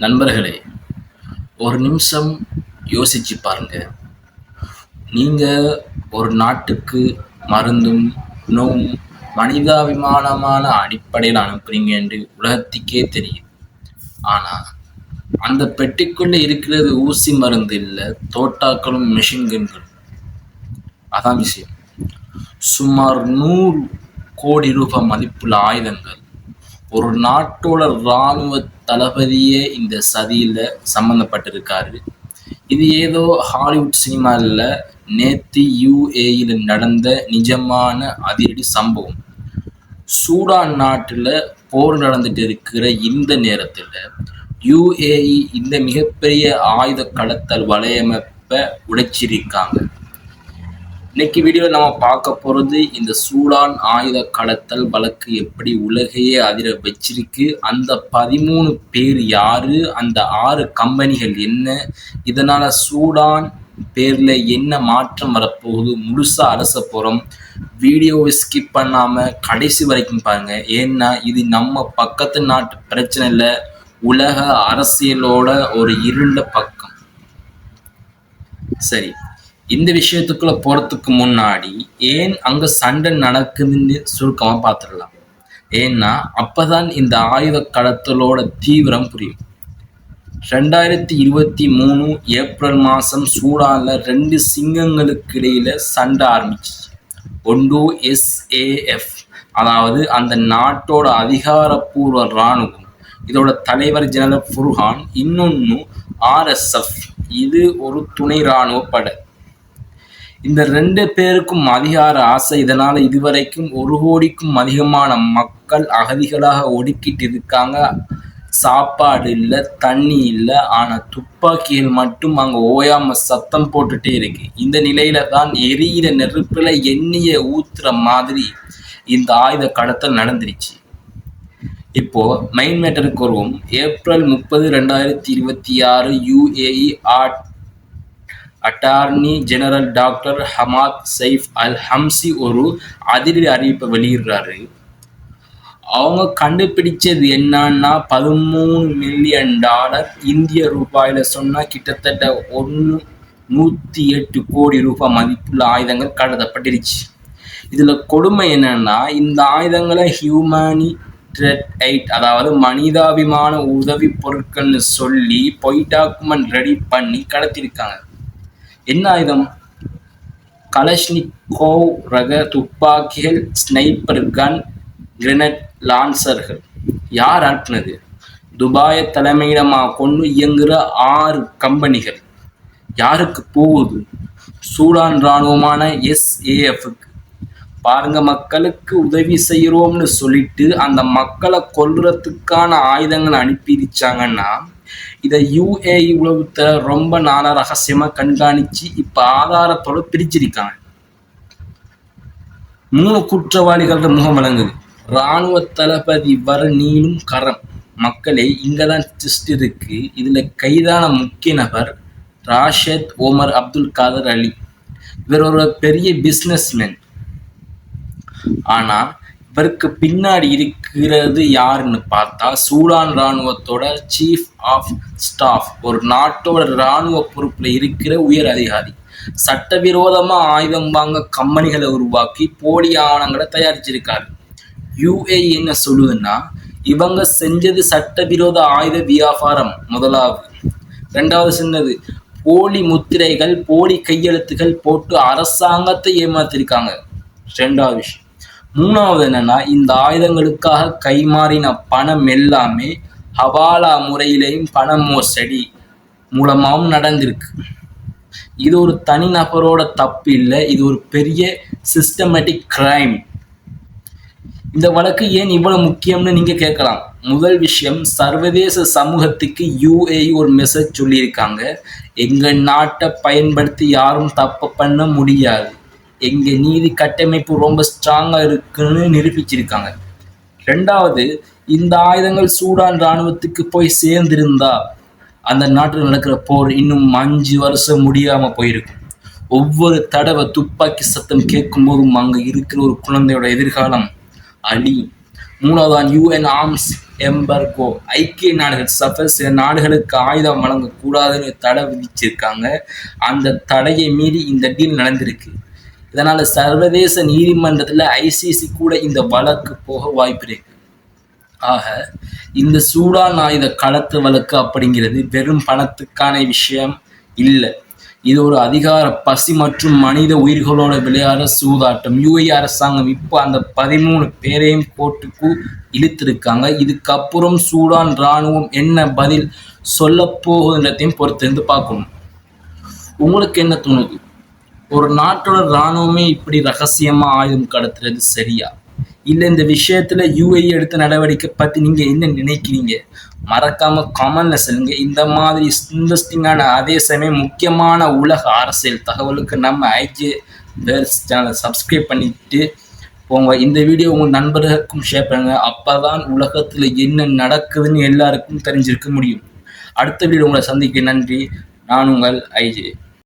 நண்பர்களே, ஒரு நிமிஷம் யோசிச்சு பாருங்க. நீங்க ஒரு நாட்டுக்கு மருந்தும், உணவும், மனிதாபிமானமான அடிப்படையில் அனுப்புறீங்க என்று உலகத்துக்கே தெரியும். ஆனா, அந்த பெட்டிக்குள்ள இருக்கிறது ஊசி மருந்து இல்ல, தோட்டாக்களும் மெஷின் கன்களும். அதான் விஷயம். சுமார் 100 கோடி ரூபாய் மதிப்புள்ள ஆயுதங்கள். ஒரு நாட்டோட இராணுவ தளபதியே இந்த சதியில சம்பந்தப்பட்டிருக்காரு. இது ஏதோ ஹாலிவுட் சினிமா இல்ல, நேத்து UAE நடந்த நிஜமான அதிரடி சம்பவம். சூடான் நாட்டுல போர் நடந்துட்டு இருக்கிற இந்த நேரத்துல UAE இந்த மிகப்பெரிய ஆயுத கடத்தல் வலையமைப்பை உடைச்சிருக்காங்க. இன்னைக்கு வீடியோவில் நம்ம பார்க்க போகிறது இந்த சூடான் ஆயுத கடத்தல் வழக்கு எப்படி உலகையே அதிர வச்சிருக்கு, அந்த 13 பேர் யாரு, அந்த 6 கம்பெனிகள் என்ன, இதனால் சூடான் பேரில் என்ன மாற்றம் வரப்போகுது, முழுசாக அலச போகிறோம். வீடியோவை ஸ்கிப் பண்ணாமல் கடைசி வரைக்கும் பாருங்கள். ஏன்னா இது நம்ம பக்கத்து நாட்டு பிரச்சனை இல்லை, உலக அரசியலோட ஒரு இருண்ட பக்கம். சரி, இந்த விஷயத்துக்குள்ள போறதுக்கு முன்னாடி ஏன் அங்க சண்டை நடக்குதுன்னு சுருக்கமா பார்த்துடலாம். ஏன்னா அப்பதான் இந்த ஆயுத கடத்தலோட தீவிரம் புரியும். 2023 ஏப்ரல் மாசம் சூடான்ல 2 சிங்கங்களுக்கு இடையில சண்டை ஆரம்பிச்சு. ஒன்று SAF, அதாவது அந்த நாட்டோட அதிகாரப்பூர்வ இராணுவம், இதோட தலைவர் ஜெனரல் ஃபுர்ஹான். இன்னொன்னு RSF, இது ஒரு துணை இராணுவ படை. இந்த 2 பேருக்கும் அதிகார ஆசை. இதனால இதுவரைக்கும் 1 கோடிக்கும் அதிகமான மக்கள் அகதிகளாக ஒடுக்கிட்டு இருக்காங்க. சாப்பாடு இல்லை, தண்ணி இல்லை, ஆனா துப்பாக்கிகள் மட்டும் அங்க ஓயாம சத்தம் போட்டுட்டே இருக்கு. இந்த நிலையில தான் எரியிற நெருப்புல எண்ணெயை ஊத்துற மாதிரி இந்த ஆயுத கடத்தல் நடந்துருச்சு. இப்போ மெயின் மேட்டருக்கு வருவோம். April 30, 2026 UAE attorney general doctor Hamad Saif Al Hamsi ஒரு அதிரடி அறிவிப்பை வெளியிடுறாரு. அவங்க கண்டுபிடிச்சது என்னன்னா, $13 மில்லியன், இந்திய ரூபாயில சொன்னா கிட்டத்தட்ட 108 கோடி ரூபாய் மதிப்புள்ள ஆயுதங்கள் கடத்தப்பட்டிருச்சு. இதுல கொடுமை என்னன்னா, இந்த ஆயுதங்களை ஹியூமனிடேரியன், அதாவது மனிதாபிமான உதவி பொருட்கள்னு சொல்லி பொய் டாக்குமெண்ட் ரெடி பண்ணி கடத்திருக்காங்க. என்ன ஆயுதம்? கலஷ்னிகோவ் ரக துப்பாக்கிகள், ஸ்னைப்பர் கன், கிரெனேட் லான்சர்கள். யார் அனுப்புனது? துபாயை தலைமையிடமாக கொண்டு இயங்குகிற 6 கம்பெனிகள். யாருக்கு போகுது? சூடான் இராணுவமான SAFக்கு. பாருங்க, மக்களுக்கு உதவி செய்யறோம்னு சொல்லிட்டு அந்த மக்களை கொல்றதுக்கான ஆயுதங்களை அனுப்பிடுச்சாங்கன்னா, இதை UAE உளவுத்துறை ரொம்ப நாளா ரகசியமா கண்காணிச்சு இப்ப ஆதாரத்தோட பிரிச்சிருக்காங்க. 3 குற்றவாளிகளோட முகம் வழங்குது. இராணுவ தளபதி வர நீளும் கரம். மக்களே, இங்கதான் ட்விஸ்ட் இருக்கு. இதுல கைதான முக்கிய நபர் ராஷத் ஓமர் அப்துல் காதர் அலி. இவர் ஒரு பெரிய பிசினஸ்மேன். ஆனா இவருக்கு பின்னாடி இருக்கிறது யாருன்னு பார்த்தா, சூடான் இராணுவத்தோட சீஃப் ஆஃப் ஸ்டாஃப், ஒரு நாட்டோட இராணுவ பொறுப்புல இருக்கிற உயர் அதிகாரி. சட்டவிரோதமா ஆயுதம் வாங்க கம்பெனிகளை உருவாக்கி போலி ஆவணங்களை தயாரிச்சிருக்காரு. UAE என்ன சொல்லுதுன்னா, இவங்க செஞ்சது சட்டவிரோத ஆயுத வியாபாரம் முதலாவது. 2வது சொன்னது போலி முத்திரைகள், போலி கையெழுத்துகள் போட்டு அரசாங்கத்தை ஏமாத்திருக்காங்க. 2வது விஷயம். 3வது என்னன்னா, இந்த ஆயுதங்களுக்காக கைமாறின பணம் எல்லாமே ஹவாலா முறையிலையும் பண மோசடி மூலமாகவும் நடந்திருக்கு. இது ஒரு தனிநபரோட தப்பு இல்லை, இது ஒரு பெரிய சிஸ்டமேட்டிக் கிரைம். இந்த வழக்கு ஏன் இவ்வளவு முக்கியம்னு நீங்க கேட்கலாம். முதல் விஷயம், சர்வதேச சமூகத்துக்கு UAE ஒரு மெசேஜ் சொல்லியிருக்காங்க. எங்க நாட்டை பயன்படுத்தி யாரும் தப்பு பண்ண முடியாது, எங்க நீதி கட்டமைப்பு ரொம்ப ஸ்ட்ராங்கா இருக்குன்னு நிரூபிச்சிருக்காங்க. 2வது, இந்த ஆயுதங்கள் சூடான் இராணுவத்துக்கு போய் சேர்ந்திருந்தா அந்த நாட்டில் நடக்கிற போர் இன்னும் 5 வருஷம் முடியாம போயிருக்கும். ஒவ்வொரு தடவை துப்பாக்கி சத்தம் கேட்கும் போதும் அங்க இருக்கிற ஒரு குழந்தையோட எதிர்காலம் அழி. 3வது, UN ஆர்ம்ஸ் எம்பர்கோ. ஐக்கிய நாடுகள் சபை சில நாடுகளுக்கு ஆயுதம் வழங்கக்கூடாதுன்னு தடை விதிச்சிருக்காங்க. அந்த தடையை மீறி இந்த டீல் நடந்திருக்கு. இதனால சர்வதேச நீதிமன்றத்தில் ICC கூட இந்த வழக்கு போக வாய்ப்பு இருக்கு. ஆக இந்த சூடான் ஆயுத கடத்து வழக்கு அப்படிங்கிறது வெறும் பணத்துக்கான விஷயம் இல்லை. இது ஒரு அதிகார பசி மற்றும் மனித உயிர்களோட விளையாட சூதாட்டம். UAE அரசாங்கம் இப்போ அந்த 13 பேரையும் கோர்ட்டுக்கு இழுத்திருக்காங்க. இதுக்கப்புறம் சூடான் இராணுவம் என்ன பதில் சொல்ல போகுதுன்றதையும் பொறுத்திருந்து பார்க்கணும். உங்களுக்கு என்ன தோணுது? ஒரு நாட்டோட இராணுவமே இப்படி ரகசியமா ஆயுதம் கடத்துறது சரியா? இல்லை இந்த விஷயத்துல UAE எடுத்த நடவடிக்கை பத்தி நீங்க என்ன நினைக்கிறீங்க? மறக்காம கமெண்ட்ல சொல்லுங்க. இந்த மாதிரி இன்ட்ரெஸ்டிங்கான அதே சமயம் முக்கியமான உலக அரசியல் தகவலுக்கு நம்ம IG வேர்ஸ் சேனலை சப்ஸ்கிரைப் பண்ணிட்டு போங்க. இந்த வீடியோ உங்கள் நண்பர்களுக்கும் ஷேர் பண்ணுங்க. அப்பதான் உலகத்துல என்ன நடக்குதுன்னு எல்லாருக்கும் தெரிஞ்சிருக்க முடியும். அடுத்த வீடியோ உங்களை சந்திக்க நன்றி. நான் உங்கள் IG.